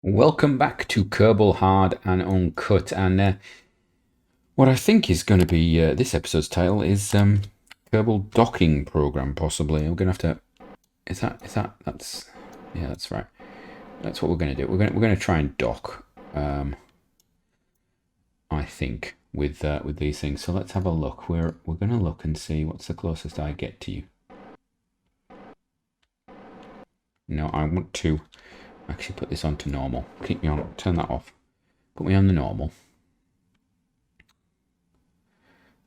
Welcome back to Kerbal Hard and Uncut, and what I think is going to be this episode's title is Kerbal Docking Program. Possibly, we're going to have to. That's yeah, that's right. That's what we're going to do. We're going to try and dock. I think with these things. So let's have a look. We're going to look and see what's the closest I get to you. No, I want to actually put this on to normal. Keep me on. Turn that off. Put me on the normal.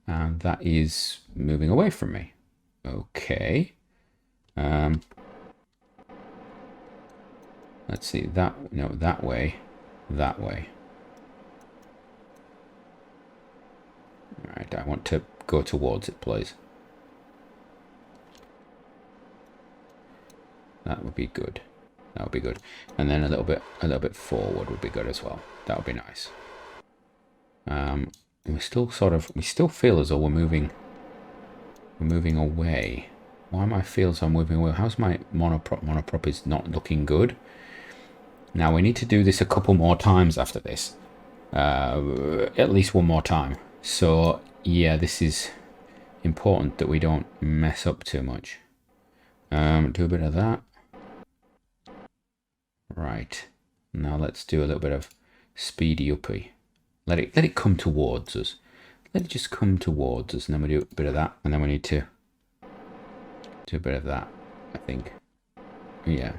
And that is moving away from me. Okay. Let's see, that way. Alright, I want to go towards it, please. That would be good. That would be good. And then a little bit forward would be good as well. That would be nice. We still feel as though we're moving away. Why am I feel so I'm moving away? How's my monoprop? Monoprop is not looking good. Now we need to do this a couple more times after this. At least one more time. So yeah, this is important that we don't mess up too much. Do a bit of that. Right. Now let's do a little bit of speedy uppy. Let it come towards us. Let it just come towards us, and then we do a bit of that, and then we need to do a bit of that, I think. Yeah,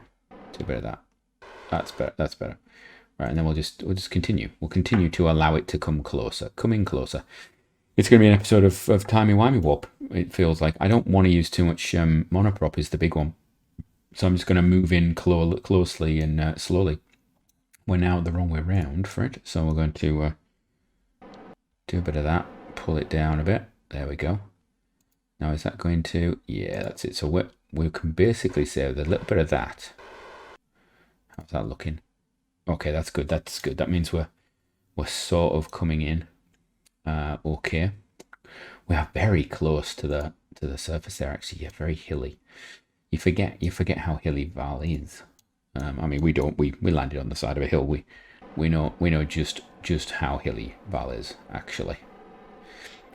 do a bit of that. That's better. That's better. Right, and then we'll just continue. We'll continue to allow it to come closer, come in closer. It's going to be an episode of timey-wimey warp. It feels like I don't want to use too much monoprop. Is the big one, so I'm just going to move in closely and slowly. We're now the wrong way round for it, so we're going to do a bit of that. Pull it down a bit. There we go. Now is that going to? Yeah, that's it. So we can basically say with a little bit of that. How's that looking? Okay, that's good. That's good. That means we're sort of coming in. Okay. We are very close to the surface there. Actually, yeah, very hilly. You forget how hilly Val is. I mean, we don't. We landed on the side of a hill. We know just how hilly Val is. Actually,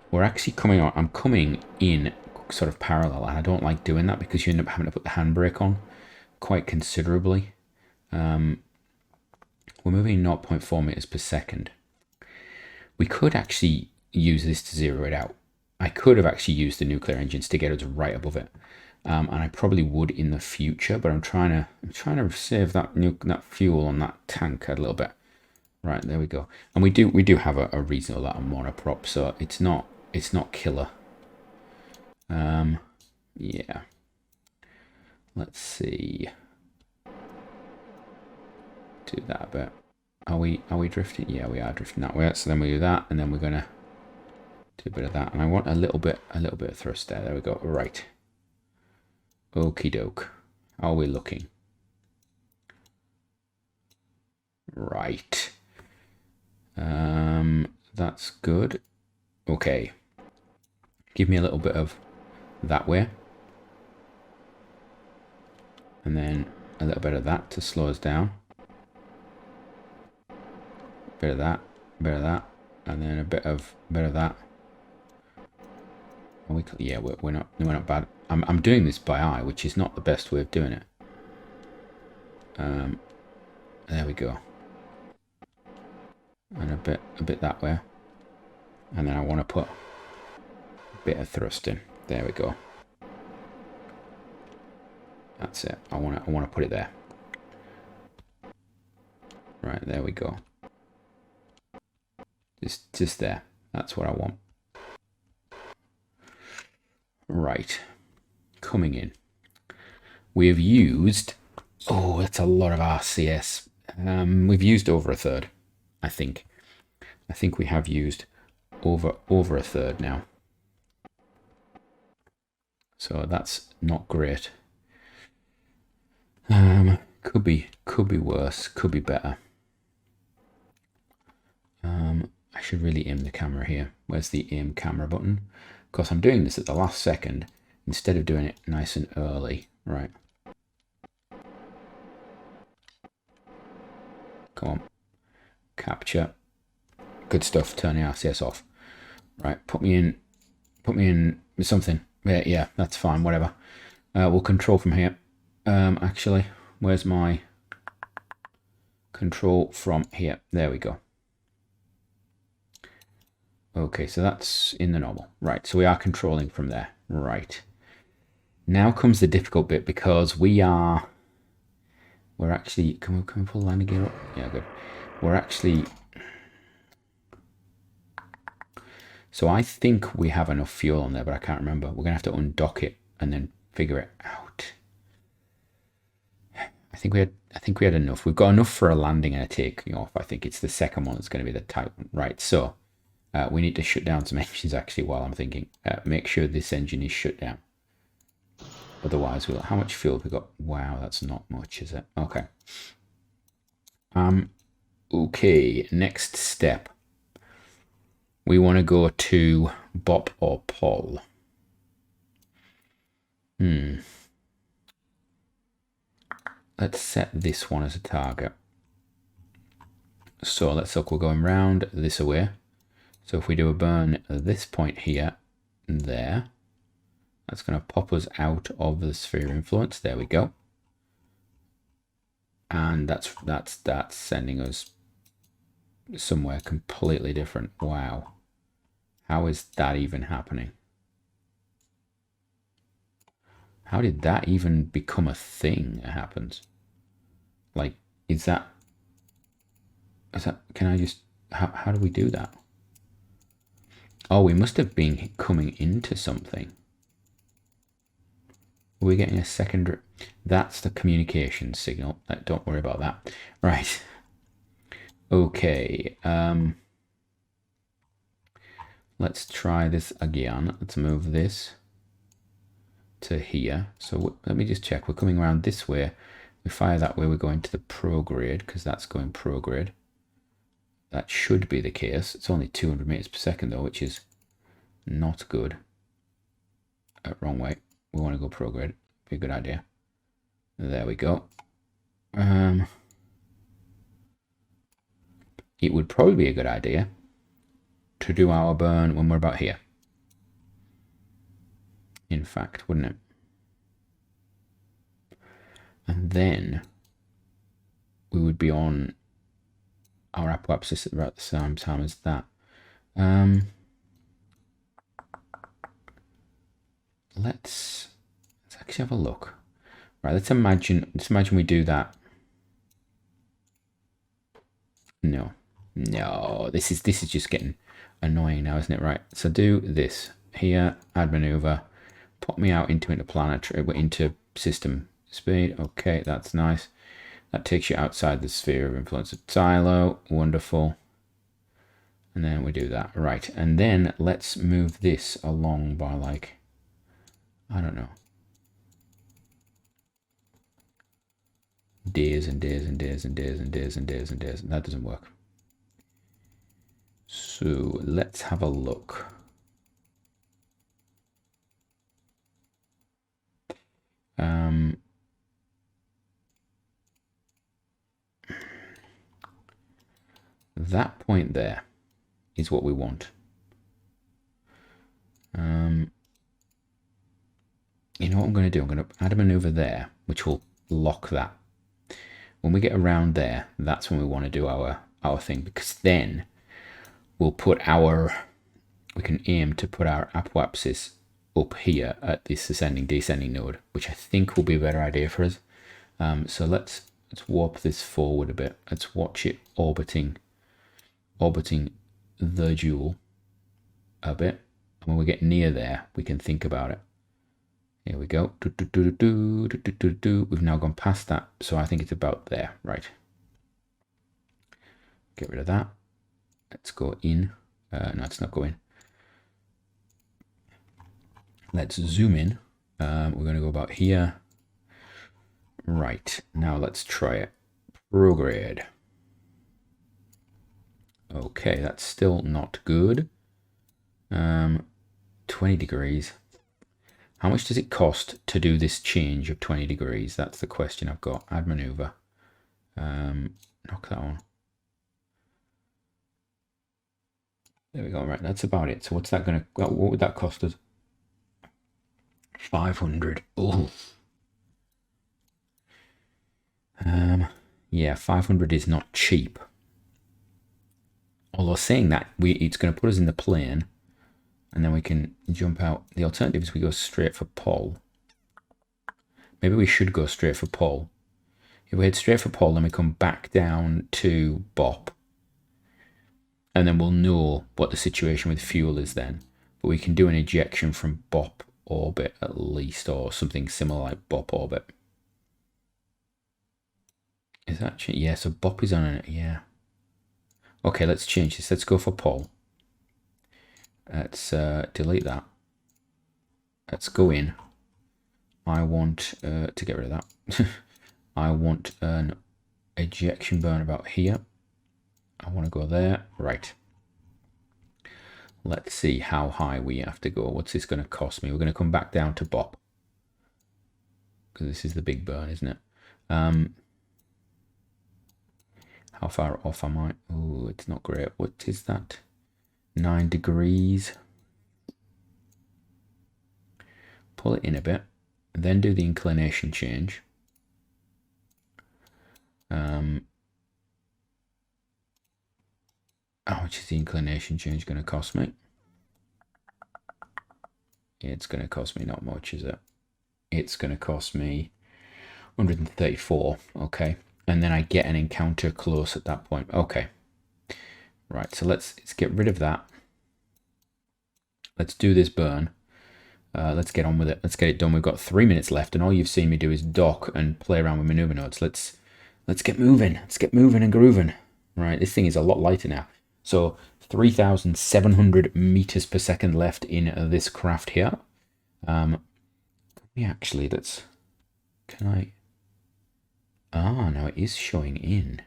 we're actually coming on. I'm coming in sort of parallel, and I don't like doing that because you end up having to put the handbrake on quite considerably. We're moving 0.4 meters per second. We could actually use this to zero it out. I could have actually used the nuclear engines to get us right above it. And I probably would in the future, but I'm trying to save that fuel on that tank a little bit. Right, there we go. And we do have a reasonable amount of monoprop, so it's not killer. Yeah. Let's see. Do that a bit. Are we drifting? Yeah, we are drifting that way. So then we do that, and then we're gonna do a bit of that. And I want a little bit of thrust there. There we go. Right. Okie doke. How are we looking? Right. That's good. Okay. Give me a little bit of that way. And then a little bit of that to slow us down. Bit of that, and then a bit of that. Yeah, we're not bad. I'm doing this by eye, which is not the best way of doing it. There we go. And a bit that way. And then I want to put a bit of thrust in. There we go. That's it. I want to put it there. Right, there we go. Just there. That's what I want. Right. Coming in. We have used... Oh, that's a lot of RCS. We've used over a third, I think. I think we have used over a third now. So that's not great. Could be worse. Could be better. I should really aim the camera here. Where's the aim camera button? Of course, I'm doing this at the last second instead of doing it nice and early. Right. Come on. Capture. Good stuff. Turn the RCS off. Right, put me in something. Yeah, that's fine, whatever. We'll control from here. Actually, where's my control from here? There we go. Okay, so that's in the normal. Right, so we are controlling from there. Right. Now comes the difficult bit, because we're actually, can we pull the landing gear up? Yeah, good. We're actually, so I think we have enough fuel on there, but I can't remember. We're gonna have to undock it and then figure it out. I think we had enough. We've got enough for a landing and a taking off. I think it's the second one that's going to be the tight one. Right, so we need to shut down some engines actually while I'm thinking. Make sure this engine is shut down. Otherwise, how much fuel have we got? Wow, that's not much, is it? Okay. Okay, next step. We want to go to Bop or Poll. Let's set this one as a target. So let's look, we're going round this way. So if we do a burn at this point here and there, that's going to pop us out of the sphere of influence. There we go. And that's sending us somewhere completely different. Wow. How is that even happening? How did that even become a thing that happens? Like, is that, can I just, how do we do that? Oh, we must have been coming into something. Are we getting a secondary? That's the communication signal. Don't worry about that. Right. Okay. Let's try this again. Let's move this to here. So let me just check. We're coming around this way. We fire that way. We're going to the prograde because that's going prograde. That should be the case. It's only 200 meters per second though, which is not good. Wrong way. We want to go prograde. Be a good idea. There we go. It would probably be a good idea to do our burn when we're about here. In fact, wouldn't it? And then we would be on our apoapsis at about the same time as that. Let's actually have a look. Right, let's imagine we do that. No, this is just getting annoying now, isn't it? Right, so do this here, add maneuver, pop me out into interplanetary, into system speed. Okay, that's nice. That takes you outside the sphere of influence of Tylo. Wonderful. And then we do that. Right, and then let's move this along by, like, I don't know, days and days and days and days and days and days and days. That doesn't work. So let's have a look. That point there is what we want. You know what I'm going to do? I'm going to add a maneuver there, which will lock that. When we get around there, that's when we want to do our thing, because then we'll put we can aim to put our apoapsis up here at this ascending descending node, which I think will be a better idea for us. So let's warp this forward a bit. Let's watch it orbiting the jewel a bit. And when we get near there, we can think about it. Here we go. We've now gone past that, so I think it's about there. Right. Get rid of that. Let's go in. No, it's not going. Let's zoom in. We're going to go about here. Right. Now let's try it. Prograde. Okay, that's still not good. 20 degrees. How much does it cost to do this change of 20 degrees? That's the question I've got. Add maneuver. Knock that one. There we go. Right, that's about it. So what's that gonna? What would that cost us? 500. Oh. Yeah, 500 is not cheap. Although saying that, it's going to put us in the plane, and then we can jump out. The alternative is we go straight for Paul. Maybe we should go straight for Paul. If we head straight for Paul, then we come back down to Bop. And then we'll know what the situation with fuel is then. But we can do an ejection from Bop orbit at least, or something similar like Bop orbit. Is that... Yeah, so Bop is on it, yeah. Okay, let's change this. Let's go for Paul. Let's delete that. Let's go in. I want to get rid of that. I want an ejection burn about here. I want to go there. Right. Let's see how high we have to go. What's this going to cost me? We're going to come back down to Bop. Because this is the big burn, isn't it? How far off am I? Oh, it's not great. What is that? 9 degrees. Pull it in a bit. Then do the inclination change. How much is the inclination change going to cost me? It's going to cost me not much, is it? It's going to cost me 134. Okay. And then I get an encounter close at that point. Okay. Right, so let's get rid of that. Let's do this burn. Let's get on with it. Let's get it done. We've got 3 minutes left, and all you've seen me do is dock and play around with maneuver nodes. Let's get moving. Let's get moving and grooving. Right, this thing is a lot lighter now. So 3,700 meters per second left in this craft here. Actually, let's... Can I... Ah, now it is showing in.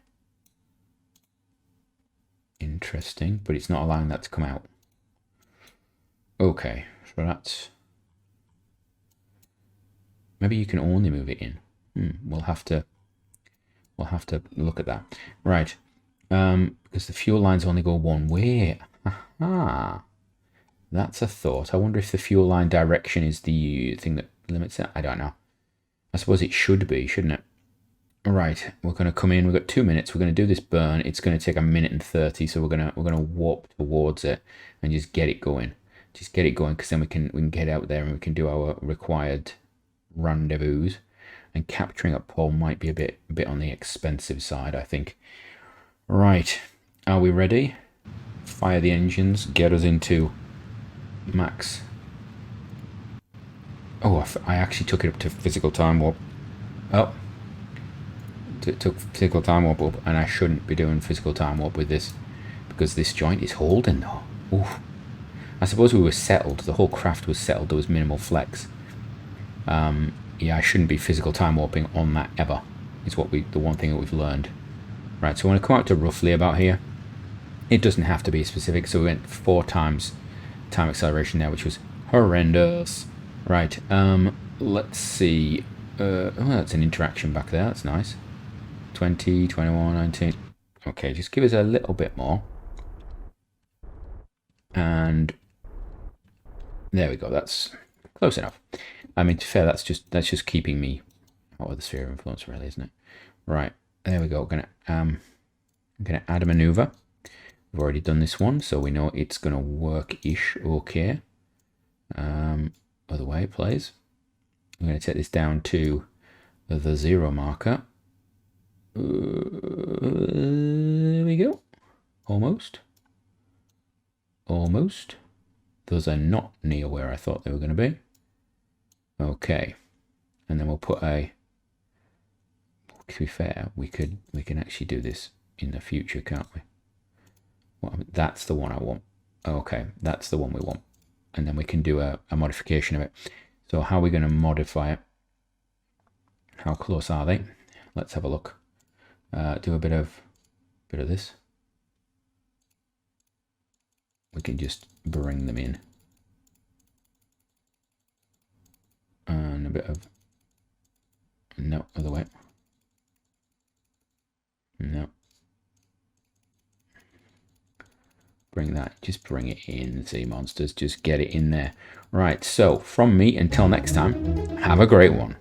Interesting, but it's not allowing that to come out. Okay, so that's... Maybe you can only move it in. We'll have to look at that. Right. Because the fuel lines only go one way. Aha. That's a thought. I wonder if the fuel line direction is the thing that limits it. I don't know. I suppose it should be, shouldn't it? Right, we're going to come in. We've got 2 minutes. We're going to do this burn. It's going to take 1 minute and 30. So we're going to warp towards it and just get it going. Just get it going, because then we can get out there and we can do our required rendezvous. And capturing a pole might be a bit on the expensive side, I think. Right, are we ready? Fire the engines. Get us into max. Oh, I actually took it up to physical time warp. Oh. It took physical time warp up, and I shouldn't be doing physical time warp with this, because this joint is holding though. Oof. I suppose we were settled. The whole craft was settled. There was minimal flex. Yeah, I shouldn't be physical time warping on that ever. Is the one thing that we've learned. Right, so I want to come out to roughly about here. It doesn't have to be specific, so we went 4 times time acceleration there, which was horrendous. Right, let's see. Oh, that's an interaction back there. That's nice. 20, 21, 19. Okay, just give us a little bit more. And there we go. That's close enough. I mean, to be fair, that's just keeping me out of the sphere of influence, really, isn't it? Right, there we go. I'm gonna add a maneuver. We've already done this one, so we know it's gonna work-ish okay. Other way, please. I'm gonna take this down to the 0 marker. There we go. Almost. Almost. Those are not near where I thought they were going to be. Okay. And then we'll put a... To be fair, we can actually do this in the future, can't we? That's the one I want. Okay, that's the one we want. And then we can do a modification of it. So how are we going to modify it? How close are they? Let's have a look. Do a bit of this. We can just bring them in. And a bit of... No, other way. No. bring it in, sea monsters. Just get it in there. Right, so from me, until next time, have a great one.